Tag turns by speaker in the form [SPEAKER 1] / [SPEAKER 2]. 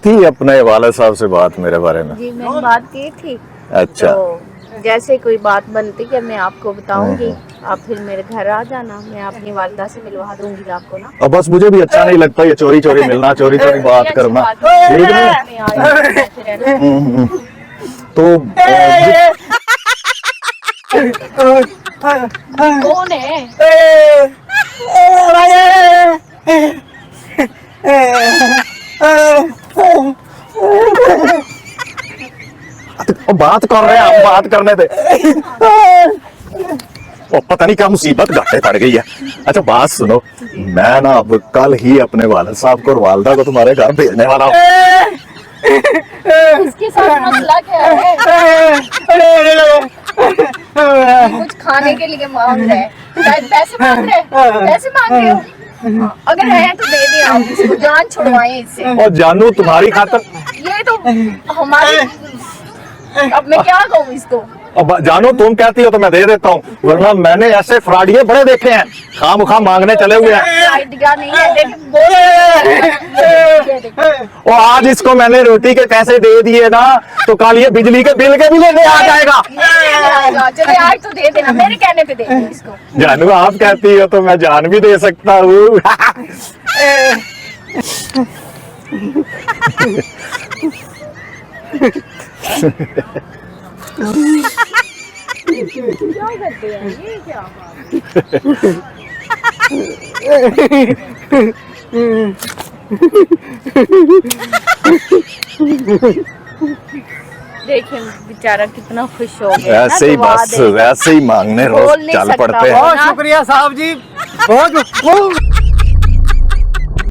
[SPEAKER 1] थी अपने वाले साहब से बात मेरे बारे में?
[SPEAKER 2] जी मैंने बात की थी।
[SPEAKER 1] अच्छा।
[SPEAKER 2] तो जैसे कोई बात बनती कि मैं आपको बताऊंगी, आप फिर मेरे घर आ जाना, मैं अपनी वालिदा से मिलवा दूंगी आपको ना।
[SPEAKER 1] और बस मुझे भी अच्छा नहीं लगता ये चोरी चोरी मिलना, चोरी चोरी बात करना। ठीक है। तो
[SPEAKER 2] कौन है?
[SPEAKER 1] बात कर रहे हैं हम, बात करने दे। ओ, पता नहीं क्या मुसीबत घाटे पड़ गई है। अच्छा बात सुनो, मैं ना अब कल ही अपने वालिद साहब को और वालिदा को तुम्हारे घर भेजने वाला हूँ।
[SPEAKER 2] इसके साथ मसला क्या है? कुछ खाने के लिए मांग रहे हैं, शायद पैसे मांग रहे हैं, पैसे मांग रहे हो? अगर है तो दे दे, आप इसको जान छुड़वाएं इससे।
[SPEAKER 1] और जानू तुम्हारी खातर
[SPEAKER 2] ये तो हमारी, अब मैं क्या कहूँ इसको?
[SPEAKER 1] अब जानू तुम कहती हो तो मैं दे देता हूँ, वरना मैंने ऐसे फ्रॉडिये बड़े देखे हैं, खाम खाम मांगने चले हुए हैं।
[SPEAKER 2] आइडिया नहीं है, लेकिन
[SPEAKER 1] और आज इसको मैंने रोटी के पैसे दे दिए ना, तो कल ये बिजली के बिल के भी लेने आ जाएगा।
[SPEAKER 2] चले आज तो दे देना, मेरे कहने पे दे दे इसको।
[SPEAKER 1] जानू आप कहती हो तो मैं जान भी दे सकता हूँ।
[SPEAKER 2] क्या करते हैं ये, क्या देखें बेचारा कितना खुश हो गया।
[SPEAKER 1] ऐसे ही बस वैसे ही मांगने रोज चल पड़ते हैं।
[SPEAKER 3] बहुत शुक्रिया साहब जी, बहुत